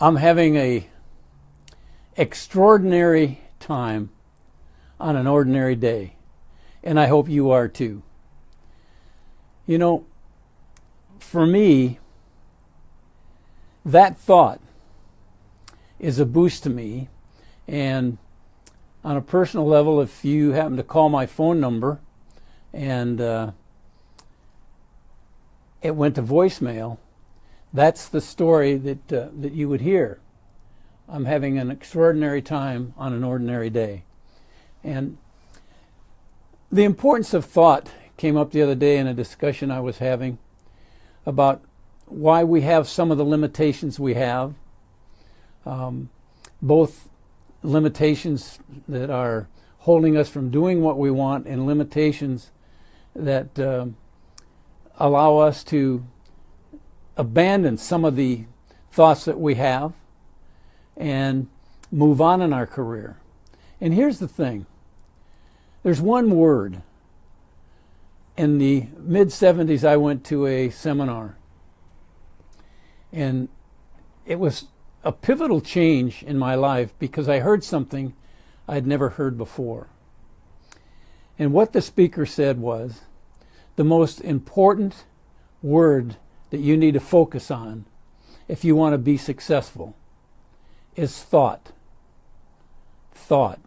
I'm having a extraordinary time on an ordinary day, and I hope you are too. You know, for me, that thought is a boost to me, and on a personal level, if you happen to call my phone number and it went to voicemail, that's the story that you would hear. I'm having an extraordinary time on an ordinary day. And the importance of thought came up the other day in a discussion I was having about why we have some of the limitations we have, both limitations that are holding us from doing what we want and limitations that allow us to abandon some of the thoughts that we have and move on in our career. And here's the thing. There's one word. In the mid-70s, I went to a seminar, and it was a pivotal change in my life because I heard something I'd never heard before. And what the speaker said was, the most important word that you need to focus on if you want to be successful is thought. Thought.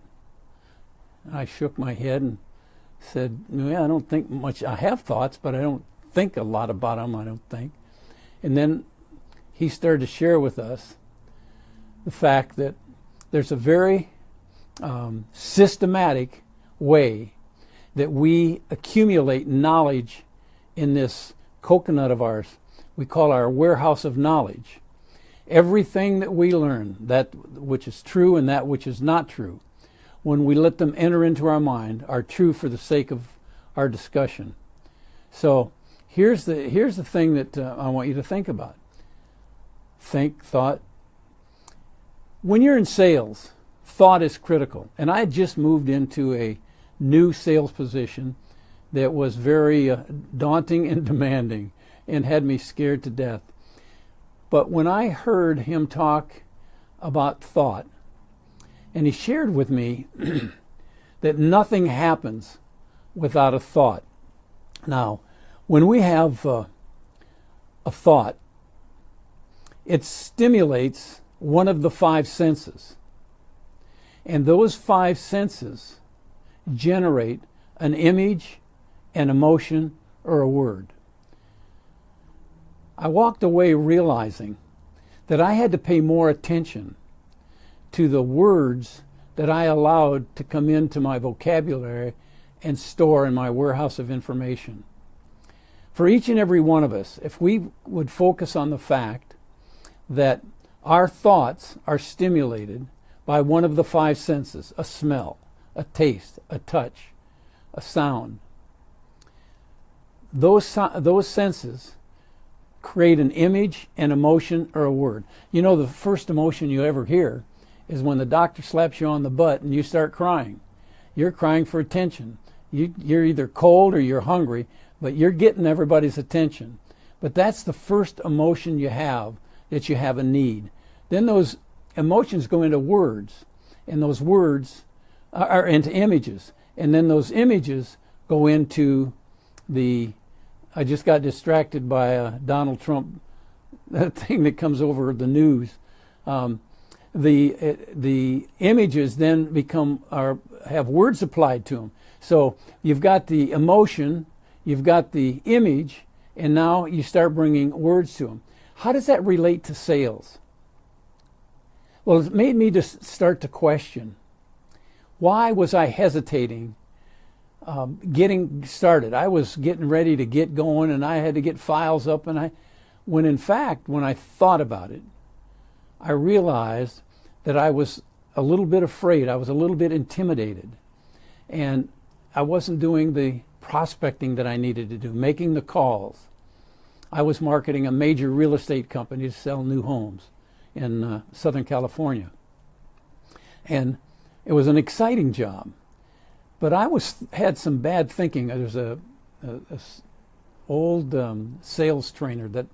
I shook my head and said, yeah, I don't think much. I have thoughts, but I don't think a lot about them, I don't think. And then he started to share with us the fact that there's a very systematic way that we accumulate knowledge in this coconut of ours. We call our warehouse of knowledge. Everything that we learn, that which is true and that which is not true, when we let them enter into our mind, are true for the sake of our discussion. So here's the thing that I want you to think about. Thought. When you're in sales, thought is critical. And I had just moved into a new sales position that was very daunting and demanding and had me scared to death. But when I heard him talk about thought, and he shared with me that nothing happens without a thought. Now, when we have a thought, it stimulates one of the five senses. And those five senses generate an image, an emotion, or a word. I walked away realizing that I had to pay more attention to the words that I allowed to come into my vocabulary and store in my warehouse of information. For each and every one of us, if we would focus on the fact that our thoughts are stimulated by one of the five senses, a smell, a taste, a touch, a sound, those senses create an image, an emotion, or a word. You know, the first emotion you ever hear is when the doctor slaps you on the butt and you start crying. You're crying for attention. You're either cold or you're hungry, but you're getting everybody's attention. But that's the first emotion you have, that you have a need. Then those emotions go into words, and those words are into images. And then those images go into I just got distracted by Donald Trump, that thing that comes over the news. The images then have words applied to them. So you've got the emotion, you've got the image, and now you start bringing words to them. How does that relate to sales? Well, it made me just start to question, why was I hesitating getting started? I was getting ready to get going, and I had to get files up, when in fact, when I thought about it, I realized that I was a little bit afraid. I was a little bit intimidated. And I wasn't doing the prospecting that I needed to do, making the calls. I was marketing a major real estate company to sell new homes in Southern California. And it was an exciting job. But I had some bad thinking. There's a old sales trainer that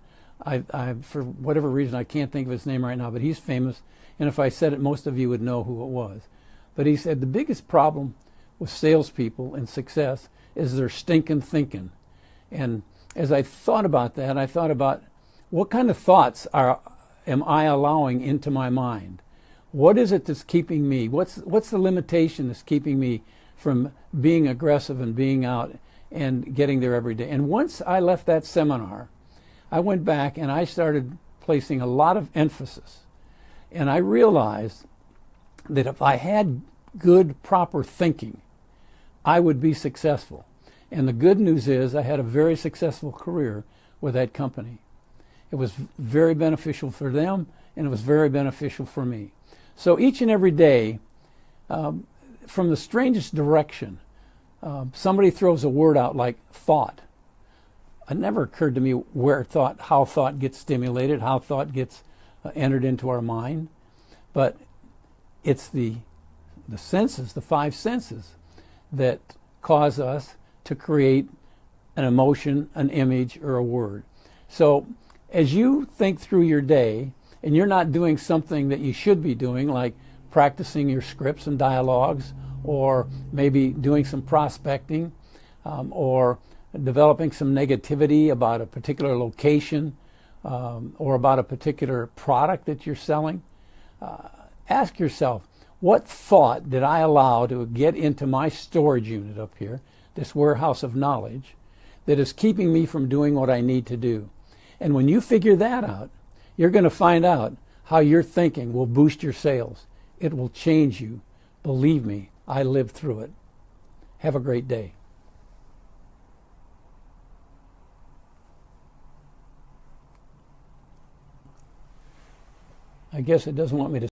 for whatever reason, I can't think of his name right now, but he's famous. And if I said it, most of you would know who it was. But he said the biggest problem with salespeople and success is their stinking thinking. And as I thought about that, I thought about what kind of thoughts am I allowing into my mind? What is it that's keeping me? What's the limitation that's keeping me from being aggressive and being out and getting there every day? And once I left that seminar, I went back and I started placing a lot of emphasis. And I realized that if I had good, proper thinking, I would be successful. And the good news is I had a very successful career with that company. It was very beneficial for them, and it was very beneficial for me. So each and every day, from the strangest direction, somebody throws a word out like thought. It never occurred to me how thought gets stimulated, how thought gets entered into our mind. But it's the senses, the five senses, that cause us to create an emotion, an image, or a word. So as you think through your day, and you're not doing something that you should be doing, like practicing your scripts and dialogues, or maybe doing some prospecting, or developing some negativity about a particular location, or about a particular product that you're selling, ask yourself, what thought did I allow to get into my storage unit up here, this warehouse of knowledge, that is keeping me from doing what I need to do? And when you figure that out, you're going to find out how your thinking will boost your sales. It will change you. Believe me, I lived through it. Have a great day. I guess it doesn't want me to